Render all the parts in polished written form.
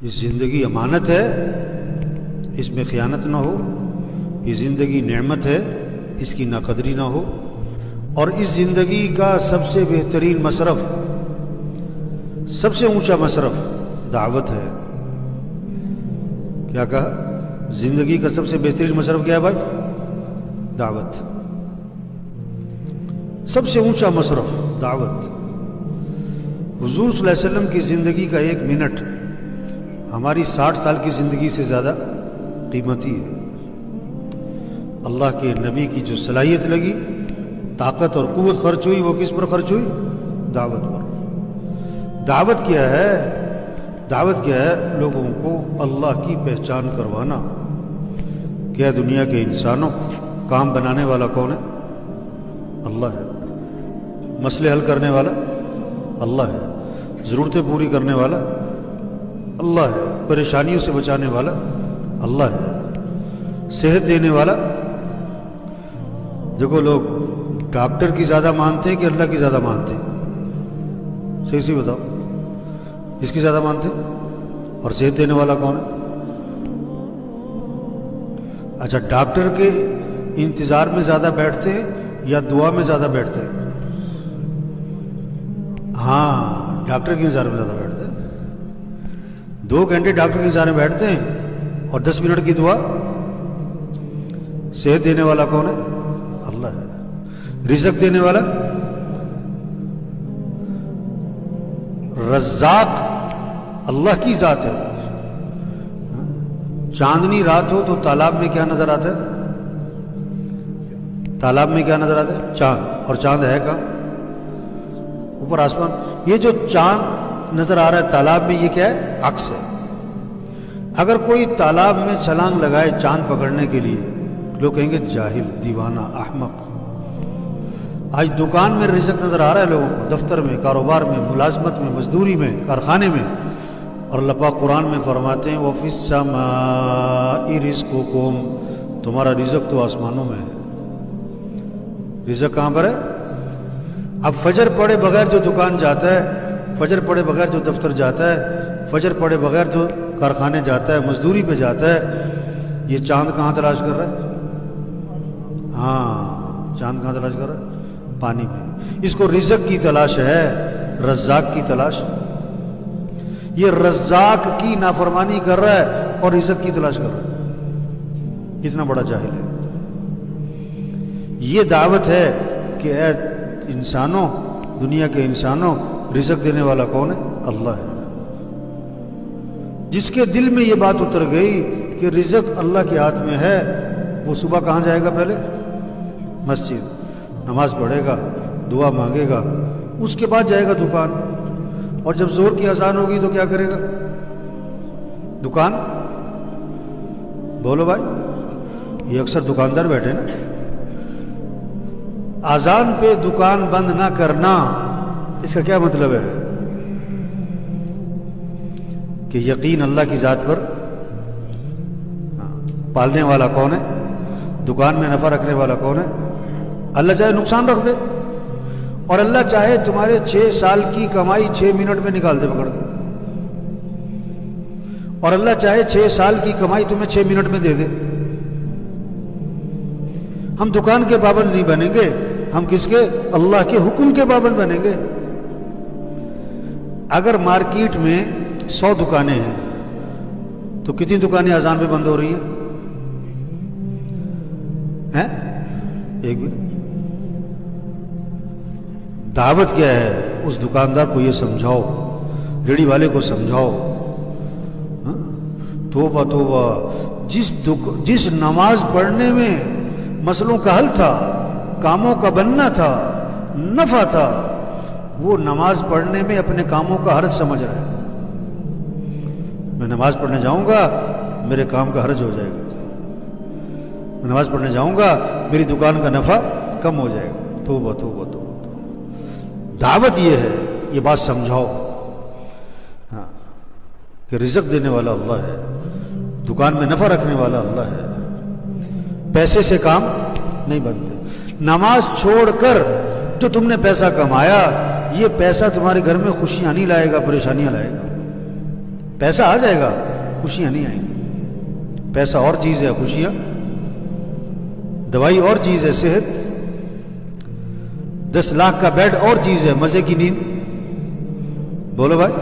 یہ زندگی امانت ہے، اس میں خیانت نہ ہو. یہ زندگی نعمت ہے، اس کی ناقدری نہ ہو. اور اس زندگی کا سب سے بہترین مصرف، سب سے اونچا مصرف دعوت ہے. کیا کہا؟ زندگی کا سب سے بہترین مصرف کیا ہے بھائی؟ دعوت. سب سے اونچا مصرف دعوت. حضور صلی اللہ علیہ وسلم کی زندگی کا 1 منٹ ہماری 60 سال کی زندگی سے زیادہ قیمتی ہے. اللہ کے نبی کی جو صلاحیت لگی، طاقت اور قوت خرچ ہوئی، وہ کس پر خرچ ہوئی؟ دعوت پر. دعوت کیا ہے؟ دعوت کیا ہے؟ لوگوں کو اللہ کی پہچان کروانا. کیا دنیا کے انسانوں کام بنانے والا کون ہے؟ اللہ ہے. مسئلے حل کرنے والا اللہ ہے. ضرورتیں پوری کرنے والا اللہ ہے. پریشانیوں سے بچانے والا اللہ ہے. صحت دینے والا. دیکھو لوگ ڈاکٹر کی زیادہ مانتے ہیں کہ اللہ کی زیادہ مانتے ہیں؟ صحیح سی بتاؤ. اس کی زیادہ مانتے ہیں؟ اور صحت دینے والا کون ہے؟ اچھا، ڈاکٹر کے انتظار میں زیادہ بیٹھتے ہیں یا دعا میں زیادہ بیٹھتے ہیں؟ ہاں، ڈاکٹر کے انتظار میں زیادہ بیٹھتے ہیں. 2 گھنٹے ڈاکٹر کے انتظار میں بیٹھتے ہیں اور 10 منٹ کی دعا. صحت دینے والا کون ہے؟ اللہ ہے. رزق دینے والا رزاق اللہ کی ذات ہے. چاندنی رات ہو تو تالاب میں کیا نظر آتا ہے؟ تالاب میں کیا نظر آتا ہے؟ چاند. اور چاند ہے کہاں؟ اوپر آسمان. یہ جو چاند نظر آ رہا ہے تالاب میں، یہ کیا ہے؟ عکس ہے. اگر کوئی تالاب میں چھلانگ لگائے چاند پکڑنے کے لیے، لوگ کہیں گے جاہل، دیوانہ، احمق. آج دکان میں رزق نظر آ رہا ہے لوگوں کو، دفتر میں، کاروبار میں، ملازمت میں، مزدوری میں، کارخانے میں. اور اللہ پاک قرآن میں فرماتے ہیں وَفِي السَّمَاءِ رِزْقُكُمْ، تمہارا رزق تو آسمانوں میں ہے. رزق کہاں پر ہے؟ اب فجر پڑے بغیر جو دکان جاتا ہے، فجر پڑے بغیر جو دفتر جاتا ہے، فجر پڑے بغیر جو کارخانے جاتا ہے، مزدوری پہ جاتا ہے، یہ چاند کہاں تلاش کر رہا ہے؟ ہاں، چاند کہاں تلاش کر رہا ہے؟ پانی میں. اس کو رزق کی تلاش ہے، رزاق کی تلاش. یہ رزاق کی نافرمانی کر رہا ہے اور رزق کی تلاش کر رہا ہے. کتنا بڑا جاہل ہے. یہ دعوت ہے کہ اے انسانوں، دنیا کے انسانوں، رزق دینے والا کون ہے؟ اللہ ہے. جس کے دل میں یہ بات اتر گئی کہ رزق اللہ کے ہاتھ میں ہے، وہ صبح کہاں جائے گا؟ پہلے مسجد، نماز پڑھے گا، دعا مانگے گا، اس کے بعد جائے گا دکان. اور جب زور کی اذان ہوگی تو کیا کرے گا؟ دکان. بولو بھائی، یہ اکثر دکاندار بیٹھے نا. اذان پہ دکان بند نہ کرنا، اس کا کیا مطلب ہے؟ کہ یقین اللہ کی ذات پر. پالنے والا کون ہے؟ دکان میں نفع رکھنے والا کون ہے؟ اللہ چاہے نقصان رکھ دے، اور اللہ چاہے تمہارے 6 سال کی کمائی 6 منٹ میں نکال دے پکڑ کے، اور اللہ چاہے 6 سال کی کمائی تمہیں 6 منٹ میں دے دے. ہم دکان کے پابند نہیں بنیں گے، ہم کس کے؟ اللہ کے حکم کے پابند بنیں گے. اگر مارکیٹ میں 100 دکانیں ہیں تو کتنی دکانیں اذان پہ بند ہو رہی ہیں؟ ایک بھی. دعوت کیا ہے؟ اس دکاندار کو یہ سمجھاؤ، ریڑھی والے کو سمجھاؤ. توبہ توبہ، جس نماز پڑھنے میں مسئلوں کا حل تھا، کاموں کا بننا تھا، نفع تھا، وہ نماز پڑھنے میں اپنے کاموں کا حرج سمجھ رہا ہے. میں نماز پڑھنے جاؤں گا، میرے کام کا حرج ہو جائے گا. میں نماز پڑھنے جاؤں گا، میری دکان کا نفع کم ہو جائے گا. توبہ توبہ توبہ. دعوت یہ ہے، یہ بات سمجھاؤ کہ رزق دینے والا اللہ ہے، دکان میں نفع رکھنے والا اللہ ہے. پیسے سے کام نہیں بنتے. نماز چھوڑ کر جو تم نے پیسہ کمایا، یہ پیسہ تمہارے گھر میں خوشیاں نہیں لائے گا، پریشانیاں لائے گا. پیسہ آ جائے گا، خوشیاں نہیں آئیں گی۔ پیسہ اور چیز ہے، خوشیاں، دوائی اور چیز ہے، صحت، 10 لاکھ کا بیڈ اور چیز ہے، مزے کی نیند، بولو بھائی،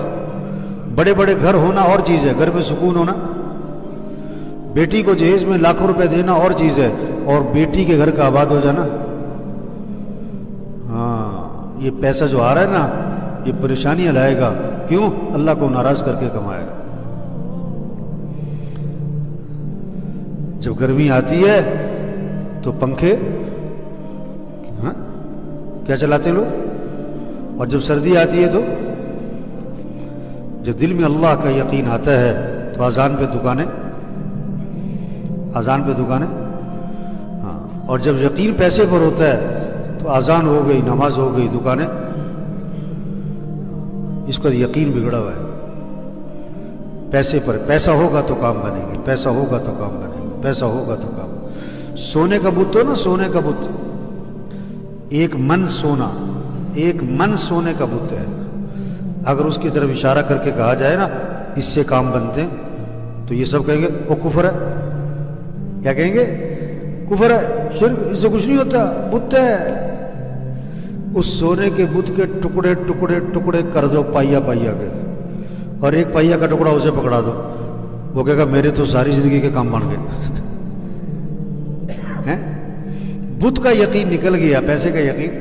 بڑے بڑے گھر ہونا اور چیز ہے، گھر میں سکون ہونا، بیٹی کو جہیز میں لاکھوں روپے دینا اور چیز ہے، اور بیٹی کے گھر کا آباد ہو جانا۔ ہاں، یہ پیسہ جو آ رہا ہے نا، یہ پریشانیاں لائے گا۔ کیوں؟ اللہ کو ناراض کر کے کمائے گا۔ جب گرمی آتی ہے تو پنکھے کیا چلاتے لوگ، اور جب سردی آتی ہے تو جب دل میں اللہ کا یقین آتا ہے تو اذان پہ دکانیں، اذان پہ دکانیں، ہاں، اور جب یقین پیسے پر ہوتا ہے تو اذان ہو گئی، نماز ہو گئی، دکانیں، اس کا یقین بگڑا ہوا ہے۔ پیسے پر، پیسہ ہوگا تو کام بنے گے، پیسہ ہوگا تو کام بنے گے، پیسہ ہوگا تو کام۔ سونے کا بت ہو نا، سونے کا بت، 1 من سونا، 1 من سونے کا بت ہے، اگر اس کی طرف اشارہ کر کے کہا جائے نا اس سے کام بنتے ہیں، تو یہ سب کہیں گے وہ کفر ہے۔ کیا کہیں گے؟ کفر ہے، شرک، اس سے کچھ نہیں ہوتا، بت ہے۔ اس سونے کے بت کے ٹکڑے ٹکڑے ٹکڑے کر دو، پائیا پائیا کے، اور 1 پائیا کا ٹکڑا اسے پکڑا دو، وہ کہے گا میرے تو ساری زندگی کے کام بن گئے۔ بت کا یقین نکل گیا، پیسے کا یقین۔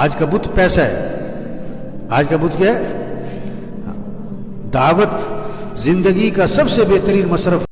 آج کا بت پیسہ ہے، آج کا بت کیا ہے؟ دعوت، زندگی کا سب سے بہترین مصرف